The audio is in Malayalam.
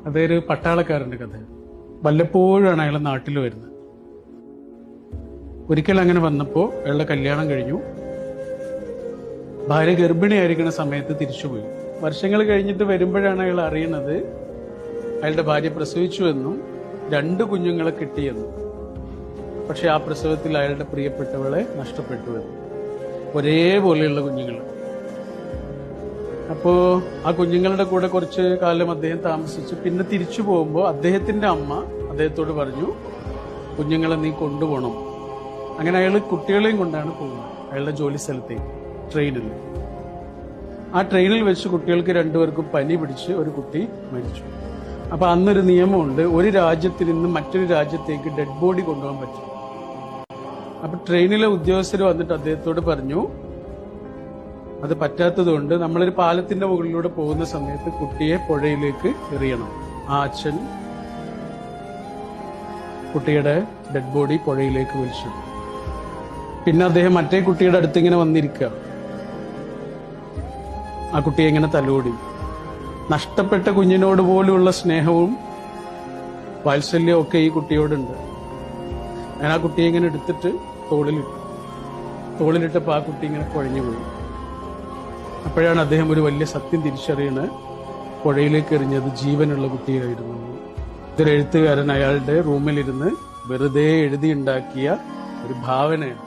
അതൊരു പട്ടാളക്കാരൻ്റെ കഥ. വല്ലപ്പോഴാണ് അയാൾ നാട്ടിൽ വരുന്നത്. ഒരിക്കൽ അങ്ങനെ വന്നപ്പോൾ അയാളുടെ കല്യാണം കഴിഞ്ഞു. ഭാര്യ ഗർഭിണിയായിരിക്കുന്ന സമയത്ത് തിരിച്ചുപോയി. വർഷങ്ങൾ കഴിഞ്ഞിട്ട് വരുമ്പോഴാണ് അയാൾ അറിയുന്നത് അയാളുടെ ഭാര്യ പ്രസവിച്ചു എന്നും 2 കുഞ്ഞുങ്ങളെ കിട്ടിയെന്നും. പക്ഷെ ആ പ്രസവത്തിൽ അയാളുടെ പ്രിയപ്പെട്ടവളെ നഷ്ടപ്പെട്ടു എന്നും. ഒരേപോലെയുള്ള കുഞ്ഞുങ്ങൾ. അപ്പോ ആ കുഞ്ഞുങ്ങളുടെ കൂടെ കുറച്ച് കാലം അദ്ദേഹം താമസിച്ചു. പിന്നെ തിരിച്ചു പോകുമ്പോൾ അദ്ദേഹത്തിന്റെ അമ്മ അദ്ദേഹത്തോട് പറഞ്ഞു, കുഞ്ഞുങ്ങളെ നീ കൊണ്ടുപോകണം. അങ്ങനെ അയാൾ കുട്ടികളെയും കൊണ്ടാണ് പോകുന്നത് അയാളുടെ ജോലി സ്ഥലത്തേക്ക്, ട്രെയിനിൽ. ആ ട്രെയിനിൽ വെച്ച് കുട്ടികൾക്ക് 2 പേർക്കും പനി പിടിച്ച് ഒരു കുട്ടി മരിച്ചു. അപ്പൊ അന്നൊരു നിയമമുണ്ട്, ഒരു രാജ്യത്തിൽ നിന്ന് മറ്റൊരു രാജ്യത്തേക്ക് ഡെഡ് ബോഡി കൊണ്ടുപോകാൻ പറ്റും. അപ്പൊ ട്രെയിനിലെ ഉദ്യോഗസ്ഥർ വന്നിട്ട് അദ്ദേഹത്തോട് പറഞ്ഞു, അത് പറ്റാത്തതുകൊണ്ട് നമ്മളൊരു പാലത്തിന്റെ മുകളിലൂടെ പോകുന്ന സമയത്ത് കുട്ടിയെ പുഴയിലേക്ക് എറിയണം. ആ അച്ഛൻ കുട്ടിയുടെ ഡെഡ് ബോഡി പുഴയിലേക്ക് വലിച്ചു. പിന്നെ അദ്ദേഹം മറ്റേ കുട്ടിയുടെ അടുത്ത് ഇങ്ങനെ വന്നിരിക്കുക. ആ കുട്ടിയെ ഇങ്ങനെ തലോടി. നഷ്ടപ്പെട്ട കുഞ്ഞിനോട് പോലുള്ള സ്നേഹവും വാത്സല്യവും ഒക്കെ ഈ കുട്ടിയോടുണ്ട്. ഞാൻ ആ കുട്ടിയെ ഇങ്ങനെ എടുത്തിട്ട് തോളിലിട്ടപ്പോൾ ആ കുട്ടി ഇങ്ങനെ കുഴഞ്ഞുപോയി. അപ്പോഴാണ് അദ്ദേഹം ഒരു വലിയ സത്യം തിരിച്ചറിയുന്നത്, പുഴയിലേക്ക് എറിഞ്ഞത് ജീവനുള്ള കുട്ടിയായിരുന്നു. ഇതൊരു എഴുത്തുകാരൻ അയാളുടെ റൂമിലിരുന്ന് വെറുതെ എഴുതിയുണ്ടാക്കിയ ഒരു ഭാവനയാണ്.